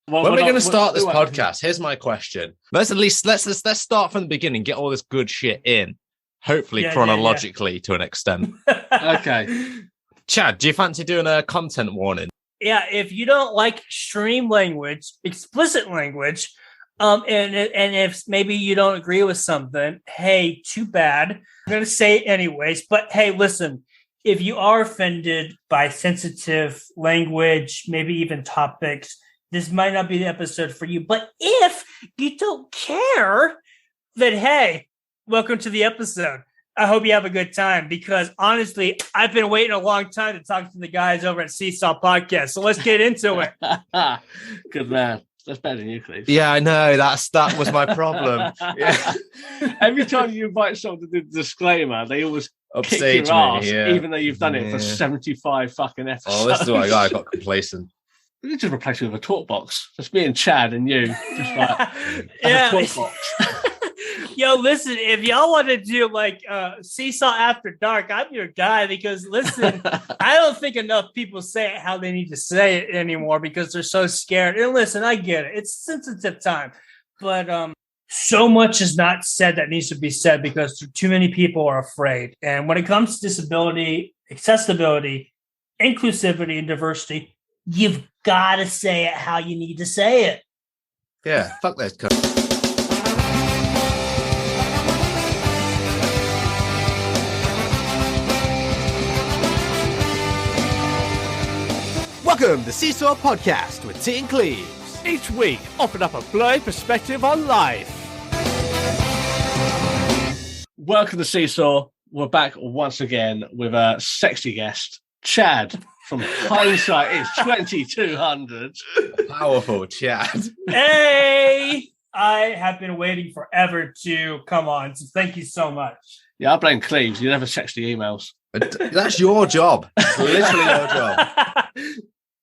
When we're going to start this podcast, here's my question. Let's start from the beginning, get all this good shit in, hopefully chronologically to an extent. Okay. Chad, do you fancy doing a content warning? Yeah, if you don't like extreme language, explicit language, and if maybe you don't agree with something, hey, too bad. I'm going to say it anyways, but hey, listen, if you are offended by sensitive language, maybe even topics, this might not be the episode for you. But if you don't care, then hey, welcome to the episode. I hope you have a good time because honestly, I've been waiting a long time to talk to the guys over at Seesaw Podcast. So let's get into it. Good man. That's better than you, Cleve. Yeah, I know. That was my problem. Yeah. Every time you invite someone to do the disclaimer, they always upstage kick your ass, me, yeah. even though you've done it for 75 fucking episodes. Oh, this is what I got. I got complacent. We could just replace it with a talk box. Just me and Chad and you. Just like a talk box. Yo, listen, if y'all want to do like Seesaw After Dark, I'm your guy because listen, I don't think enough people say it how they need to say it anymore because they're so scared. And listen, I get it. It's sensitive time. But so much is not said that needs to be said because too many people are afraid. And when it comes to disability, accessibility, inclusivity, and diversity, you've got to say it how you need to say it. Yeah, fuck those cunts. Welcome to Seesaw Podcast with T and Cleves. Each week, offering up a blurry perspective on life. Welcome to Seesaw. We're back once again with a sexy guest, Chad from Hindsight. It's 2200. Powerful Chad. Hey, I have been waiting forever to come on. So thank you so much. Yeah, I blame Cleves. You never sexy emails. That's your job. It's literally your job.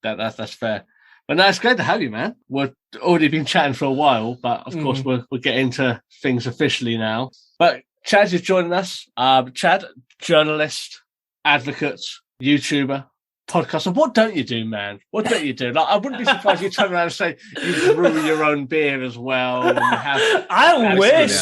That's fair. But no, it's great to have you, man. We've already been chatting for a while, but of course we'll get into things officially now. But Chad is joining us. Chad, journalist, advocate, YouTuber, podcaster. What don't you do, man? What don't you do? Like, I wouldn't be surprised if you turn around and say you brew your own beer as well. And you have I wish.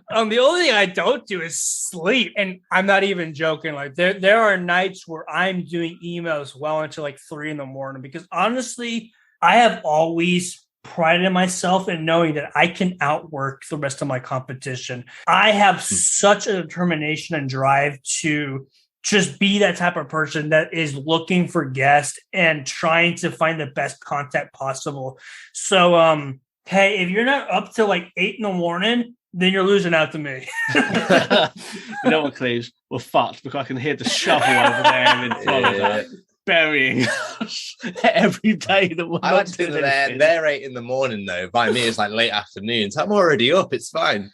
The only thing I don't do is sleep, and I'm not even joking. Like there are nights where I'm doing emails well into like 3 a.m. because honestly, I have always prided myself in knowing that I can outwork the rest of my competition. I have such a determination and drive to just be that type of person that is looking for guests and trying to find the best content possible. So, hey, if you're not up till like 8 a.m, then you're losing out to me. You know what, Cleves? We're fucked because I can hear the shovel over there in Florida burying us every day. That I went to they're 8 a.m. though. By me, it's like late afternoon. So I'm already up. It's fine.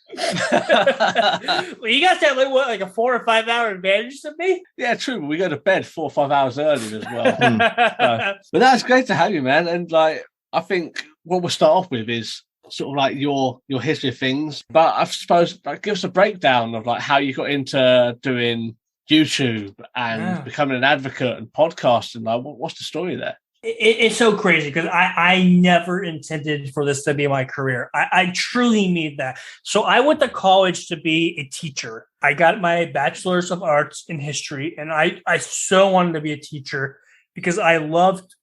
Well, you guys have like a 4 or 5 hour advantage to me? Yeah, true. But we go to bed 4 or 5 hours early as well. But that's great to have you, man. And like, I think what we'll start off with is sort of like your history of things. But I suppose like give us a breakdown of like how you got into doing YouTube and becoming an advocate and podcasting. Like, what's the story there? It's so crazy because I never intended for this to be my career. I truly mean that. So I went to college to be a teacher. I got my bachelor's of arts in history, and I so wanted to be a teacher because I loved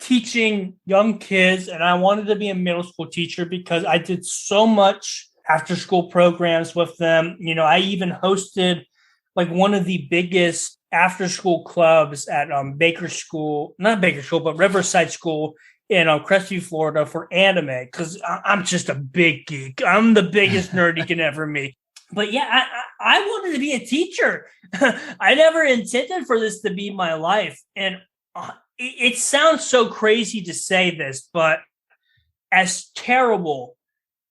teaching young kids, and I wanted to be a middle school teacher because I did so much after school programs with them. You know, I even hosted like one of the biggest after school clubs at not Baker School, but Riverside School in Crestview, Florida for anime. Because I'm just a big geek. I'm the biggest nerd you can ever meet. But yeah, I wanted to be a teacher. I never intended for this to be my life. And it sounds so crazy to say this, but as terrible,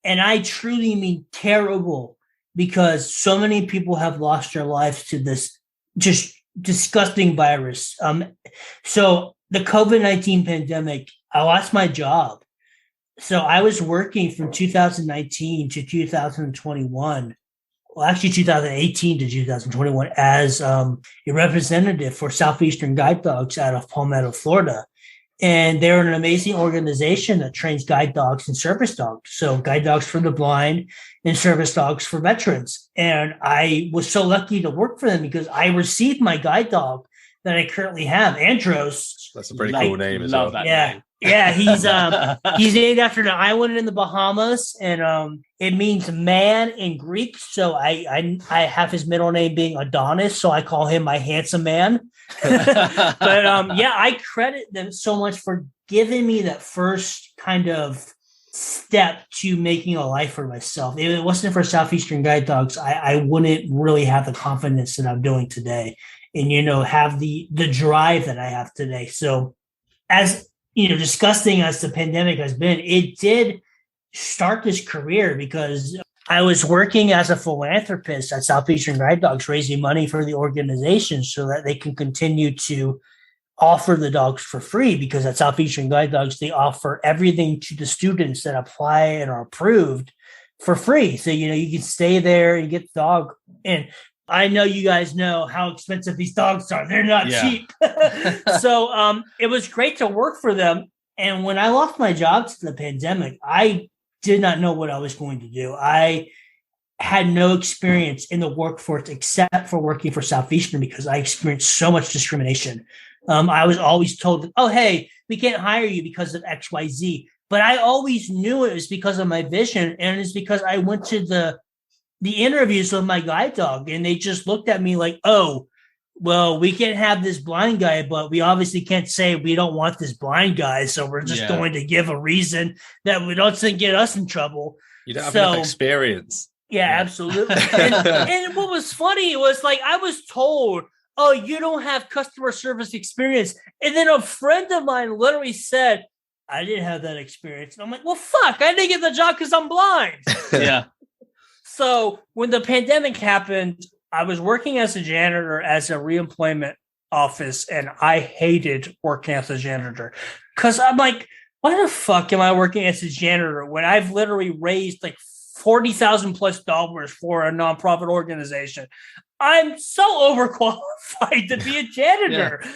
and I truly mean terrible, because so many people have lost their lives to this just disgusting virus. So the COVID-19 pandemic, I lost my job. So I was working from 2019 to 2021. Well, actually 2018 to 2021 as a representative for Southeastern Guide Dogs out of Palmetto, Florida. And they're an amazing organization that trains guide dogs and service dogs. So guide dogs for the blind and service dogs for veterans. And I was so lucky to work for them because I received my guide dog that I currently have, Andros. That's a pretty cool name as well. Yeah. Yeah, he's named after an island in the Bahamas, and it means man in Greek. So I have his middle name being Adonis, so I call him my handsome man. But I credit them so much for giving me that first kind of step to making a life for myself. If it wasn't for Southeastern Guide Dogs, I wouldn't really have the confidence that I'm doing today, and have the drive that I have today. So as disgusting as the pandemic has been, it did start this career because I was working as a philanthropist at Southeastern Guide Dogs, raising money for the organization so that they can continue to offer the dogs for free, because at Southeastern Guide Dogs, they offer everything to the students that apply and are approved for free. So, you can stay there and get the dog. And I know you guys know how expensive these dogs are. They're not cheap. So it was great to work for them. And when I lost my job to the pandemic, I did not know what I was going to do. I had no experience in the workforce except for working for Southeastern because I experienced so much discrimination. I was always told, oh, hey, we can't hire you because of XYZ. But I always knew it was because of my vision. And it's because I went to the interviews with my guide dog, and they just looked at me like, oh, well, we can't have this blind guy, but we obviously can't say we don't want this blind guy. So we're just going to give a reason that we don't get us in trouble. You don't have enough experience. Yeah, absolutely. And what was funny was, like, I was told, oh, you don't have customer service experience. And then a friend of mine literally said, I didn't have that experience. And I'm like, well, fuck, I didn't get the job because I'm blind. Yeah. So when the pandemic happened, I was working as a janitor as a reemployment office, and I hated working as a janitor because I'm like, why the fuck am I working as a janitor when I've literally raised like $40,000+ for a nonprofit organization? I'm so overqualified to be a janitor. Yeah.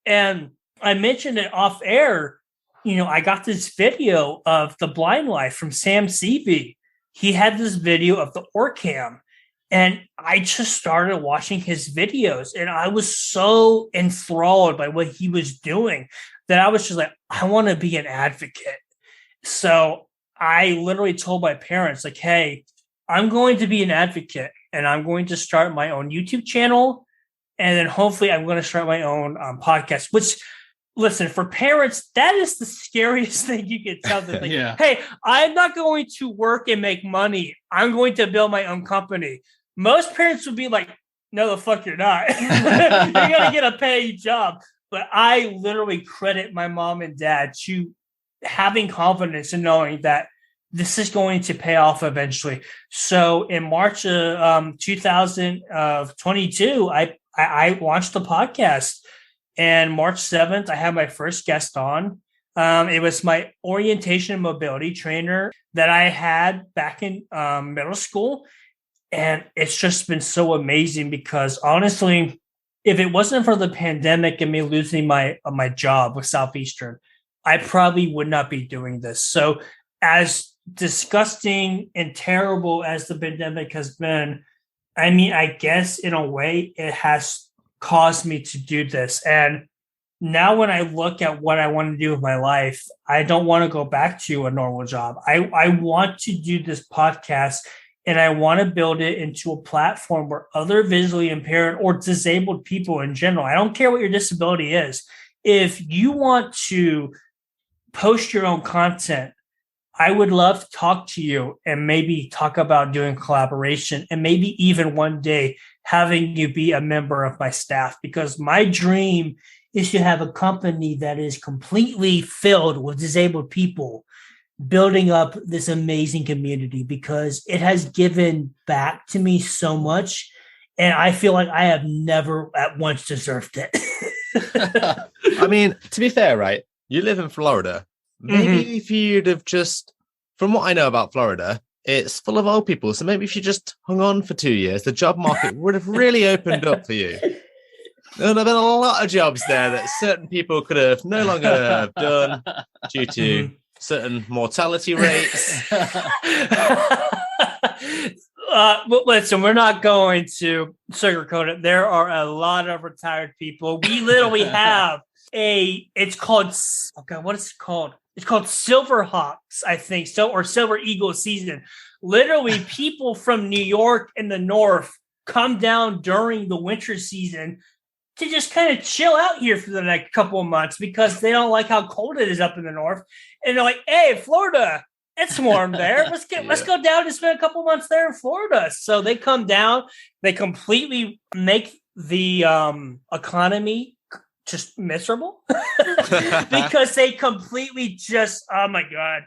And I mentioned it off air. I got this video of the blind life from Sam Seavey. He had this video of the Orcam, and I just started watching his videos, and I was so enthralled by what he was doing that I was just like, I want to be an advocate. So I literally told my parents, like, hey, I'm going to be an advocate, and I'm going to start my own YouTube channel, and then hopefully I'm going to start my own podcast, which, listen, for parents, that is the scariest thing you can tell them. Like, hey, I'm not going to work and make money. I'm going to build my own company. Most parents would be like, no, the fuck you're not. You're going to get a paid job. But I literally credit my mom and dad to having confidence in knowing that this is going to pay off eventually. So in March of 2022, I launched the podcast. And March 7th, I had my first guest on. It was my orientation and mobility trainer that I had back in middle school. And it's just been so amazing because, honestly, if it wasn't for the pandemic and me losing my job with Southeastern, I probably would not be doing this. So as disgusting and terrible as the pandemic has been, I mean, I guess in a way it has caused me to do this. And now when I look at what I want to do with my life, I don't want to go back to a normal job. I want to do this podcast, and I want to build it into a platform where other visually impaired or disabled people in general, I don't care what your disability is, if you want to post your own content, I would love to talk to you and maybe talk about doing collaboration, and maybe even one day having you be a member of my staff, because my dream is to have a company that is completely filled with disabled people, building up this amazing community, because it has given back to me so much. And I feel like I have never at once deserved it. I mean, to be fair, right? You live in Florida. Maybe if you'd have just, from what I know about Florida, it's full of old people. So maybe if you just hung on for 2 years, the job market would have really opened up for you. There would have been a lot of jobs there that certain people could have no longer done due to certain mortality rates. But listen, we're not going to sugarcoat it. There are a lot of retired people. We literally have it's called, what is it called? It's called Silverhawks, I think, or Silver Eagle season. Literally, people from New York and the North come down during the winter season to just kind of chill out here for the next couple of months because they don't like how cold it is up in the North. And they're like, hey, Florida, it's warm there. Let's go down and spend a couple of months there in Florida. So they come down, they completely make the economy just miserable because they completely just, oh my God,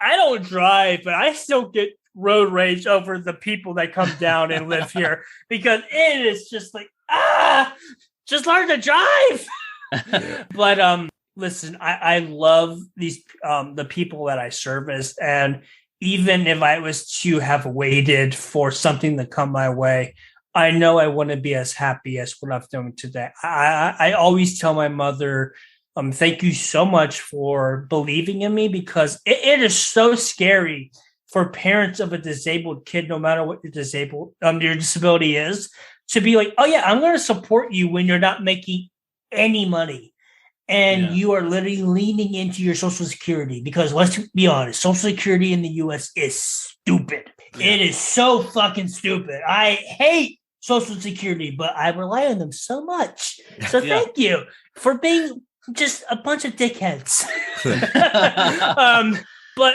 I don't drive, but I still get road rage over the people that come down and live here because it is just like, just learn to drive. But listen, I love these the people that I service, and even if I was to have waited for something to come my way, I know I wouldn't be as happy as what I'm doing today. I always tell my mother, thank you so much for believing in me because it is so scary for parents of a disabled kid, no matter what your disability is, to be like, oh yeah, I'm going to support you when you're not making any money. And you are literally leaning into your Social Security because let's be honest, Social Security in the U.S. is stupid. Yeah. It is so fucking stupid. I hate Social Security, but I rely on them so much. So thank you for being just a bunch of dickheads. But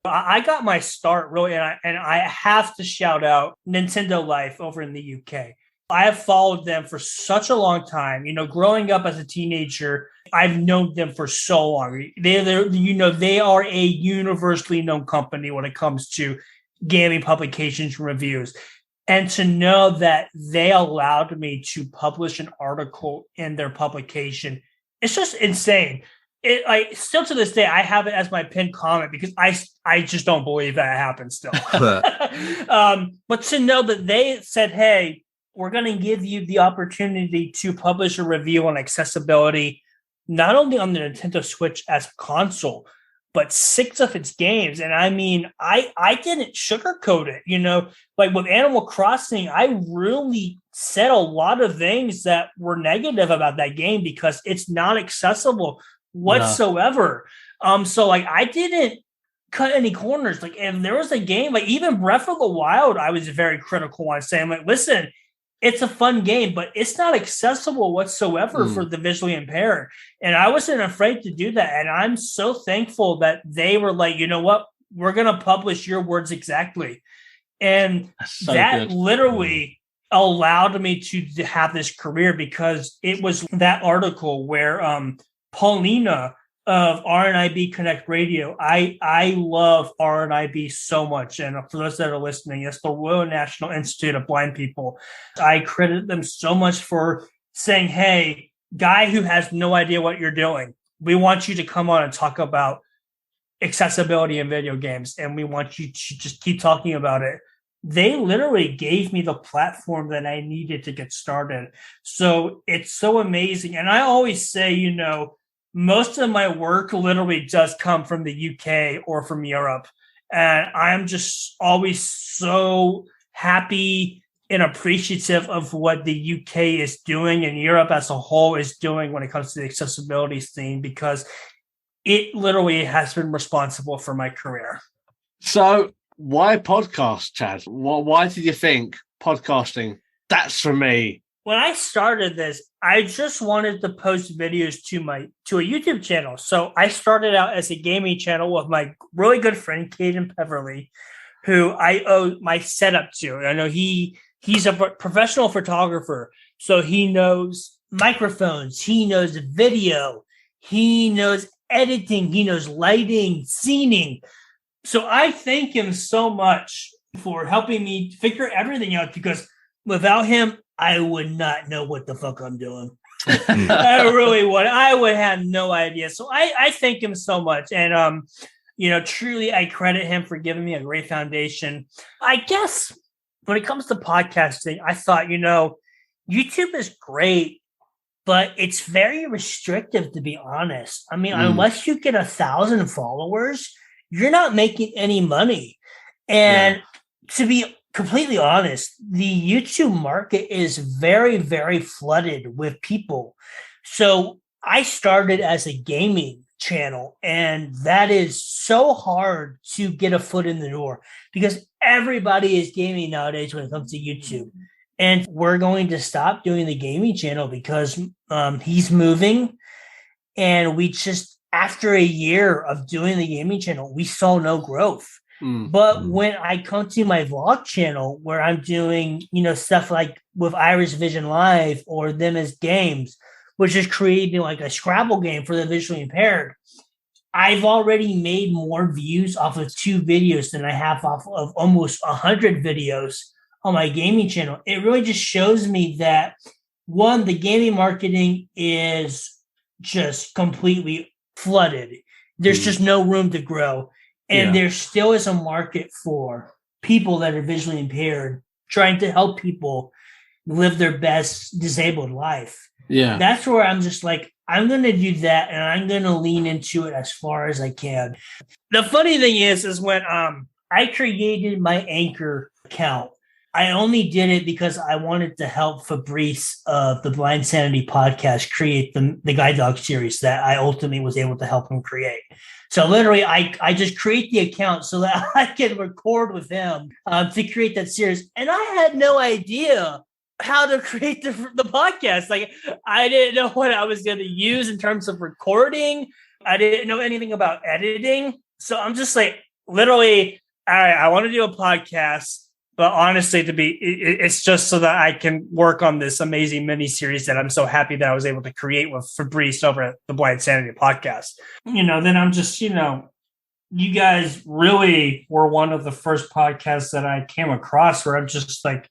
I got my start really, and I have to shout out Nintendo Life over in the UK. I have followed them for such a long time. You know, growing up as a teenager, I've known them for so long. They are a universally known company when it comes to gaming publications and reviews. And to know that they allowed me to publish an article in their publication, it's just insane. Still to this day, I have it as my pinned comment because I just don't believe that happened still. But to know that they said, hey, we're going to give you the opportunity to publish a review on accessibility, not only on the Nintendo Switch as a console, but 6 of its games. And I mean, I didn't sugarcoat it, you know, like with Animal Crossing, I really said a lot of things that were negative about that game because it's not accessible whatsoever. No. So like I didn't cut any corners. Like if there was a game, like even Breath of the Wild, I was very critical on saying like, listen, it's a fun game, but it's not accessible whatsoever for the visually impaired. And I wasn't afraid to do that. And I'm so thankful that they were like, you know what, we're going to publish your words exactly. And so that literally allowed me to have this career because it was that article where Paulina of RNIB Connect Radio. I love RNIB so much. And for those that are listening, it's the Royal National Institute of Blind People. I credit them so much for saying, hey, guy who has no idea what you're doing, we want you to come on and talk about accessibility in video games. And we want you to just keep talking about it. They literally gave me the platform that I needed to get started. So it's so amazing. And I always say, you know, most of my work literally does come from the UK or from Europe. And I'm just always so happy and appreciative of what the UK is doing and Europe as a whole is doing when it comes to the accessibility scene, because it literally has been responsible for my career. So why podcast, Chad? Why did you think podcasting, that's for me? When I started this, I just wanted to post videos to a YouTube channel. So I started out as a gaming channel with my really good friend, Caden Peverly, who I owe my setup to. I know he's a professional photographer, so he knows microphones, he knows video, he knows editing, he knows lighting, scening. So I thank him so much for helping me figure everything out, because without him, I would not know what the fuck I'm doing. I really would. I would have no idea. So I thank him so much. And, you know, truly, I credit him for giving me a great foundation. I guess when it comes to podcasting, I thought, you know, YouTube is great but it's very restrictive, to be honest. I mean, unless you get 1,000 followers, you're not making any money. And to be completely honest, the YouTube market is very, very flooded with people. So I started as a gaming channel, and that is so hard to get a foot in the door because everybody is gaming nowadays when it comes to YouTube. And we're going to stop doing the gaming channel because he's moving. And we just, after a year of doing the gaming channel, we saw no growth. But when I come to my vlog channel where I'm doing, stuff like with Iris Vision Live or Them as Games, which is creating like a Scrabble game for the visually impaired, I've already made more views off of 2 videos than I have off of almost 100 videos on my gaming channel. It really just shows me that, one, the gaming marketing is just completely flooded. There's just no room to grow. And there still is a market for people that are visually impaired, trying to help people live their best disabled life. Yeah. That's where I'm just like, I'm going to do that, and I'm going to lean into it as far as I can. The funny thing is when I created my Anchor account, I only did it because I wanted to help Fabrice of the Blind Sanity podcast create the Guide Dog series that I ultimately was able to help him create. So literally, I just create the account so that I can record with him to create that series. And I had no idea how to create the podcast. Like, I didn't know what I was going to use in terms of recording. I didn't know anything about editing. So I'm just like, literally, all right, I want to do a podcast. But honestly, it's just so that I can work on this amazing mini series that I'm so happy that I was able to create with Fabrice over at the Blind Sanity podcast. Then I'm just, you guys really were one of the first podcasts that I came across where I'm just like,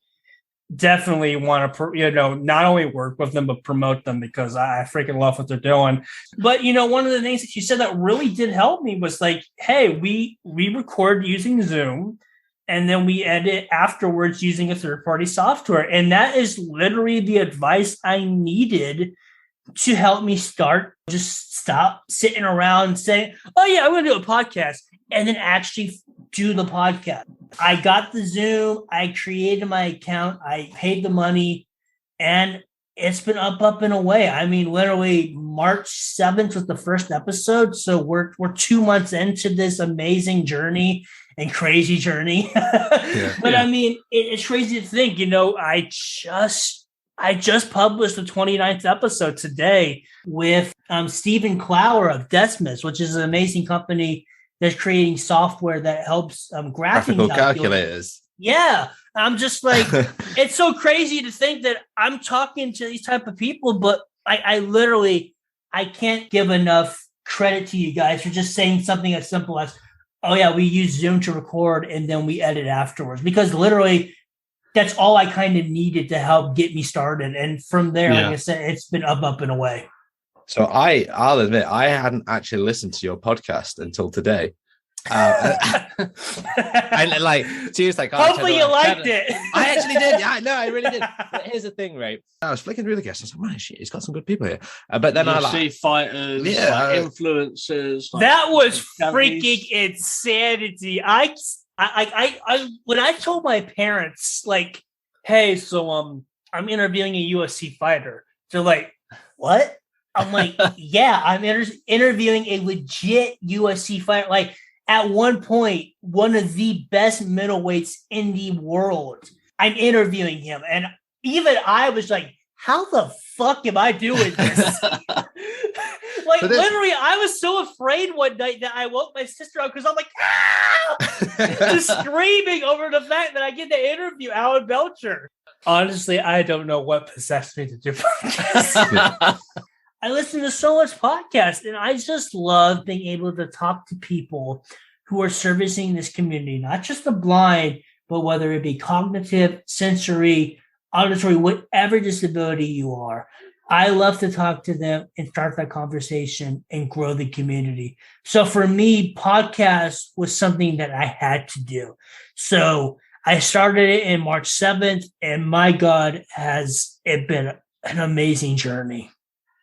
definitely want to, not only work with them, but promote them because I freaking love what they're doing. But, one of the things that you said that really did help me was like, hey, we record using Zoom. And then we edit afterwards using a third-party software. And that is literally the advice I needed to help me just stop sitting around saying, oh, yeah, I'm going to do a podcast, and then actually do the podcast. I got the Zoom. I created my account. I paid the money, and it's been up and away. I mean, literally March 7th was the first episode. So we're 2 months into this amazing journey and crazy journey. I mean, it's crazy to think, I just published the 29th episode today with Stephen Clower of Desmus, which is an amazing company that's creating software that helps graphical calculators. Yeah. I'm just like, it's so crazy to think that I'm talking to these type of people, but I can't give enough credit to you guys for just saying something as simple as, oh yeah, we use Zoom to record and then we edit afterwards, because literally that's all I kind of needed to help get me started. And from there, like I said, it's been up and away. So I'll admit, I hadn't actually listened to your podcast until today. And like, she like, hopefully you liked it. I actually did. Yeah, no, I really did. But here's the thing, right? I was flicking through the guests. I was like, man, shit, he's got some good people here. But then I see fighters, influencers. That was freaking insanity. I when I told my parents, like, hey, so I'm interviewing a UFC fighter, they're like, what? I'm like, yeah, I'm interviewing a legit UFC fighter. Like, at one point, one of the best middleweights in the world. I'm interviewing him. And even I was like, how the fuck am I doing this? Literally, I was so afraid one night that I woke my sister up because I'm like, just screaming over the fact that I get to interview Alan Belcher. Honestly, I don't know what possessed me to do podcasts. I listen to so much podcasts, and I just love being able to talk to people who are servicing this community, not just the blind, but whether it be cognitive, sensory, auditory, whatever disability you are. I love to talk to them and start that conversation and grow the community. So for me, podcast was something that I had to do. So I started it in March 7th, and my God, has it been an amazing journey.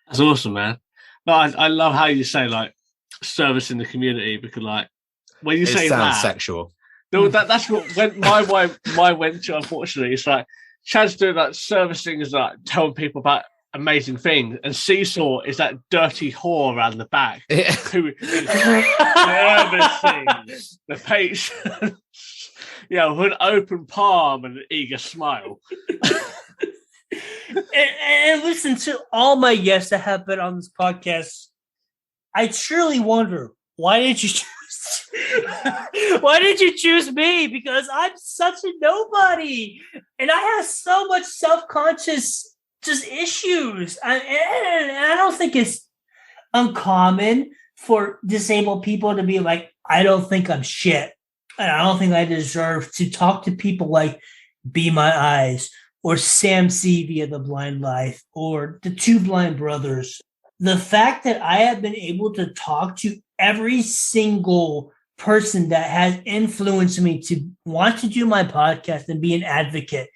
That's awesome, man. No, I love how you say like service in the community, because like when you say sounds that, sexual. no, that's what when my went to. Unfortunately, it's like Chad's doing like servicing is like telling people about amazing things, and Seesaw is that dirty whore around the back who is servicing the patient, with an open palm and an eager smile. And listen, to all my guests that have been on this podcast, I truly wonder, why did you choose me? Because I'm such a nobody, and I have so much self-conscious just issues. And I don't think it's uncommon for disabled people to be like, I don't think I'm shit, and I don't think I deserve to talk to people like Be My Eyes or Sam C via The Blind Life or the Two Blind Brothers. The fact that I have been able to talk to every single person that has influenced me to want to do my podcast and be an advocate,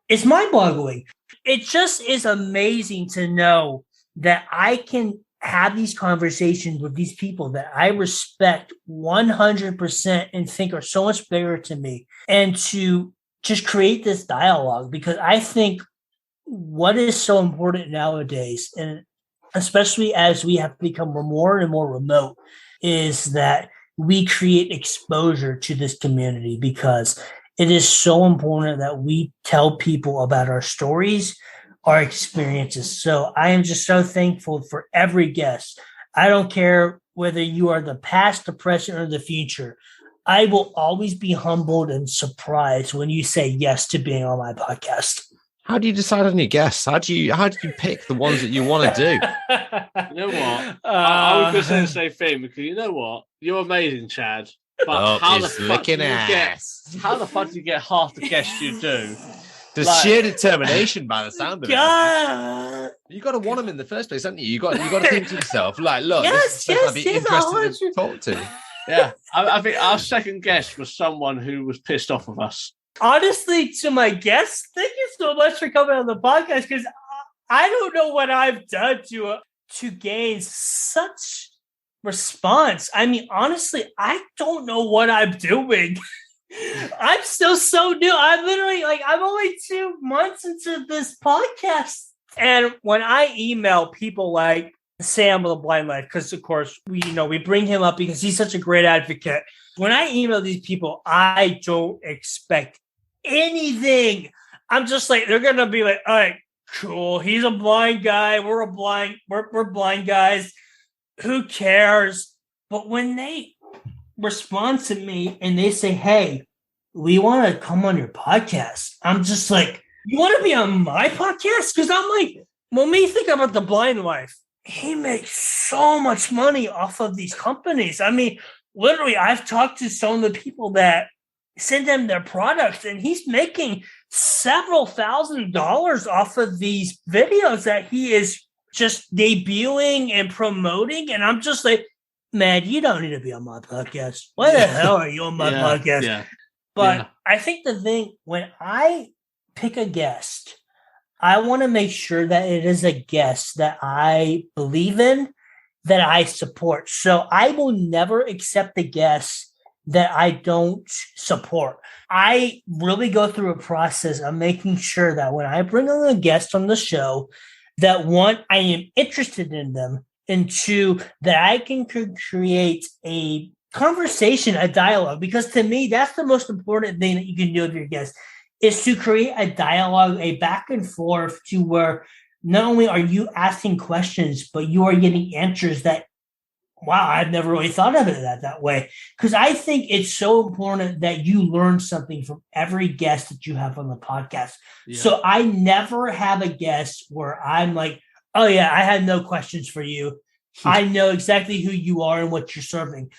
it's mind-boggling. It just is amazing to know that I can have these conversations with these people that I respect 100% and think are so much bigger to me, and to just create this dialogue, because I think what is so important nowadays, and especially as we have become more and more remote, is that we create exposure to this community, because it is so important that we tell people about our stories, our experiences. So I am just so thankful for every guest. I don't care whether you are the past, the present, or the future. I will always be humbled and surprised when you say yes to being on my podcast. How do you decide on your guests? How do you pick the ones that you want to do? You know what? I was going to say the same thing, because you know what? You're amazing, Chad. But how the fuck do you get half the guests you do? There's sheer determination by the sound of it. You got to want them in the first place, haven't you? You got to think to yourself, like, look, this is something I'd be interested to talk to. Yeah, I think our second guest was someone who was pissed off of us. Honestly, to my guests, thank you so much for coming on the podcast, because I don't know what I've done to gain such response. I mean, honestly, I don't know what I'm doing. I'm still so new. I'm only 2 months into this podcast. And when I email people like Sam of the Blind Life, because of course we bring him up because he's such a great advocate. When I email these people, I don't expect anything. I'm just like, they're gonna be like, all right, cool. He's a blind guy. We're blind guys. Who cares? But when they respond to me and they say, hey, we want to come on your podcast, I'm just like, you want to be on my podcast? Because I'm like, when we think about the Blind Life, he makes so much money off of these companies. I mean, literally, I've talked to some of the people that send them their products, and he's making several $1,000s off of these videos that he is just debuting and promoting. And I'm just like, man, you don't need to be on my podcast. Why the hell are you on my podcast? Yeah. But I think the thing, when I pick a guest, I want to make sure that it is a guest that I believe in, that I support. So I will never accept a guest that I don't support. I really go through a process of making sure that when I bring on a guest on the show, that one, I am interested in them, and two, that I can create a conversation, a dialogue, because to me, that's the most important thing that you can do with your guests, is to create a dialogue, a back and forth, to where not only are you asking questions, but you are getting answers that, wow, I've never really thought of it that way. Because I think it's so important that you learn something from every guest that you have on the podcast. Yeah. So I never have a guest where I'm like, oh yeah, I have no questions for you. I know exactly who you are and what you're serving.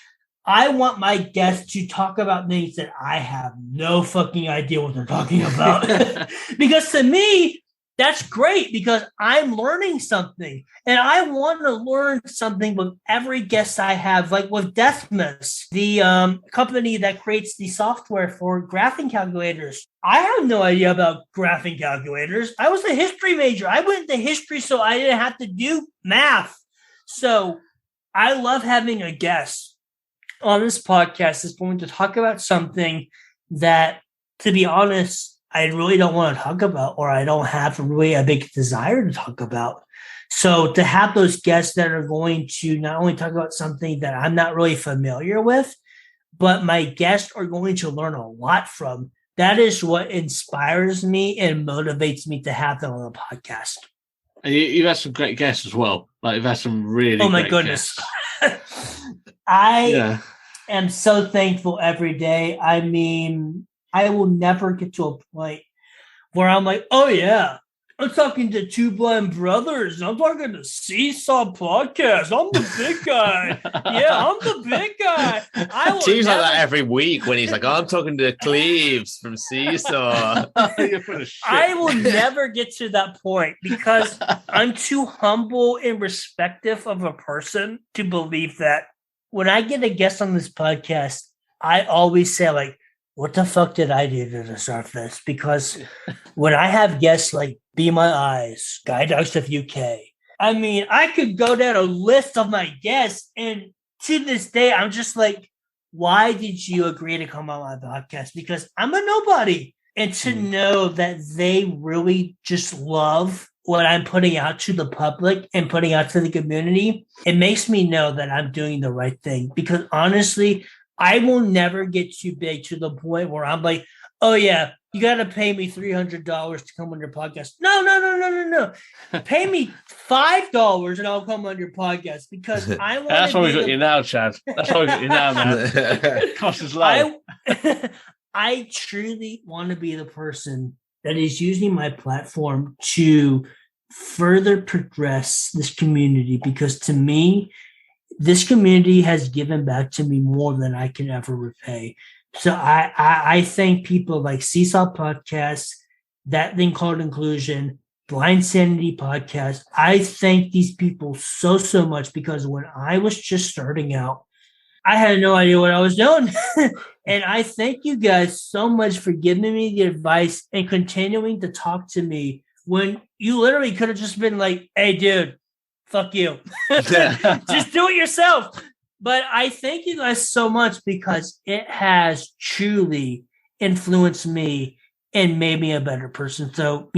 I want my guests to talk about things that I have no fucking idea what they're talking about. Because to me, that's great because I'm learning something and I want to learn something with every guest I have, like with Deathmas, the company that creates the software for graphing calculators. I have no idea about graphing calculators. I was a history major. I went into history so I didn't have to do math. So I love having a guest on this podcast that's going to talk about something that, to be honest, I really don't want to talk about, or I don't have really a big desire to talk about. So to have those guests that are going to not only talk about something that I'm not really familiar with, but my guests are going to learn a lot from, that is what inspires me and motivates me to have them on the podcast. And you've had some great guests as well. Like, you've had some really great guests. I am so thankful every day. I mean, I will never get to a point where I'm like, oh, yeah, I'm talking to two blind brothers. I'm talking to Seesaw Podcast. I'm the big guy. Yeah, I'm the big guy. It seems like that every week when he's like, oh, I'm talking to Cleves from Seesaw. I will never get to that point because I'm too humble and respectful of a person to believe that when I get a guest on this podcast, I always say, like, what the fuck did I do to deserve this? Because when I have guests like Be My Eyes, Guide Dogs of UK, I mean, I could go down a list of my guests, and to this day, I'm just like, why did you agree to come on my podcast? Because I'm a nobody. And to know that they really just love what I'm putting out to the public and putting out to the community, it makes me know that I'm doing the right thing. Because honestly, I will never get too big to the point where I'm like, oh, yeah, you got to pay me $300 to come on your podcast. No. Pay me $5 and I'll come on your podcast because I want That's why we got you now, Chad. That's why we got you now, man. It costs us low. I truly want to be the person that is using my platform to further progress this community because to me, this community has given back to me more than I can ever repay. So I thank people like Seesaw Podcast, That Thing Called Inclusion, Blind Sanity Podcast. I thank these people so much because when I was just starting out, I had no idea what I was doing. And I thank you guys so much for giving me the advice and continuing to talk to me when you literally could have just been like, hey, dude, fuck you. Just do it yourself. But I thank you guys so much because it has truly influenced me and made me a better person. So,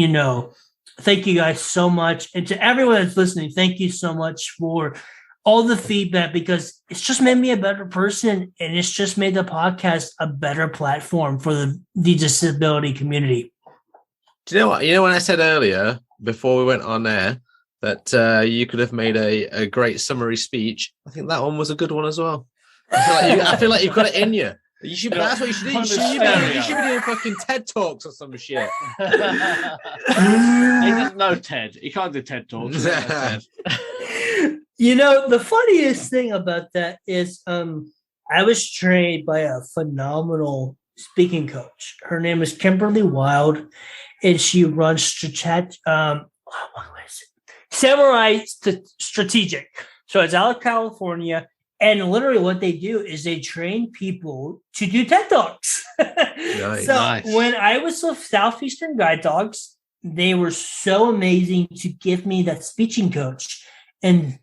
thank you guys so much. And to everyone that's listening, thank you so much for all the feedback because it's just made me a better person and it's just made the podcast a better platform for the disability community. Do you know what? You know when I said earlier, before we went on air, that you could have made a great summary speech. I think that one was a good one as well. I feel like you've got it in you. That's what you should do. You should be doing fucking TED Talks or some shit. He doesn't know TED. He can't do TED Talks. The funniest thing about that is I was trained by a phenomenal speaking coach. Her name is Kimberly Wild, and she runs Samurai Strategic. So it's out of California. And literally what they do is they train people to do TED Talks. Nice. When I was with Southeastern Guide Dogs, they were so amazing to give me that speaking coach and,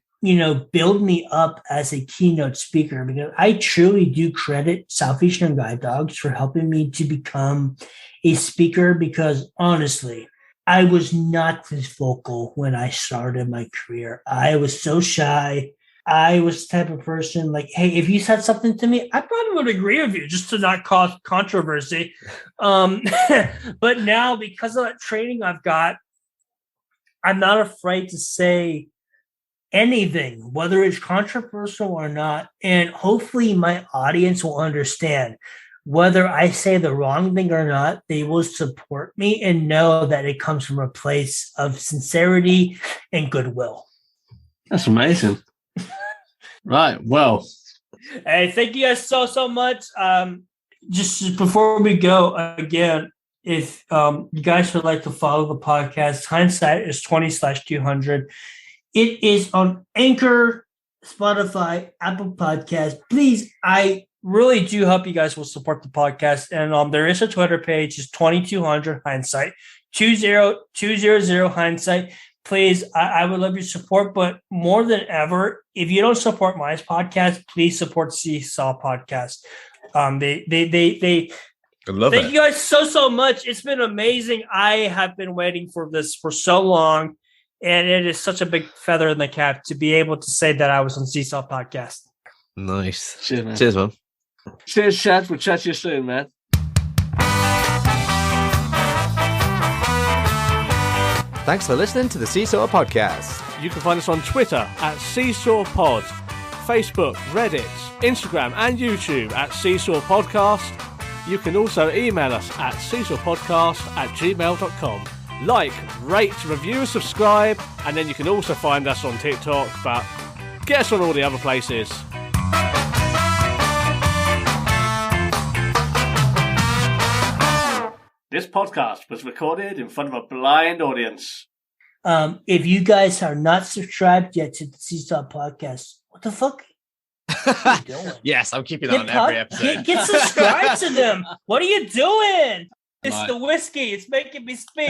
build me up as a keynote speaker because I truly do credit Southeastern Guide Dogs for helping me to become a speaker because honestly, I was not this vocal when I started my career. I was so shy. I was the type of person like, hey, if you said something to me, I probably would agree with you just to not cause controversy. But now because of that training I've got, I'm not afraid to say anything, whether it's controversial or not. And hopefully my audience will understand whether I say the wrong thing or not, they will support me and know that it comes from a place of sincerity and goodwill. That's amazing. Right. Well, hey, thank you guys so much. Just before we go again, if you guys would like to follow the podcast, Hindsight is 20/200. It is on Anchor, Spotify, Apple Podcast. Please, I really do hope you guys will support the podcast. And there is a Twitter page. It's 2200 Hindsight, 20200 Hindsight. Please, I would love your support. But more than ever, if you don't support my podcast, please support Seesaw Podcast. They I love Thank it. you guys so much. It's been amazing. I have been waiting for this for so long, and it is such a big feather in the cap to be able to say that I was on Seesaw Podcast. Nice. Cheers, man. Cheers, man. Cheers, Chad. We'll chat to you soon, man. Thanks for listening to the Seesaw Podcast. You can find us on Twitter at Seesaw Pod, Facebook, Reddit, Instagram, and YouTube at Seesaw Podcast. You can also email us at seesawpodcast@gmail.com. Like, rate, review, subscribe, and then you can also find us on TikTok, but get us on all the other places. This podcast was recorded in front of a blind audience. If you guys are not subscribed yet to the Seesaw Podcast, what the fuck are you doing? Yes, I'm keeping that on every episode. Get subscribed to them. What are you doing? It's Right. the whiskey. It's making me speak.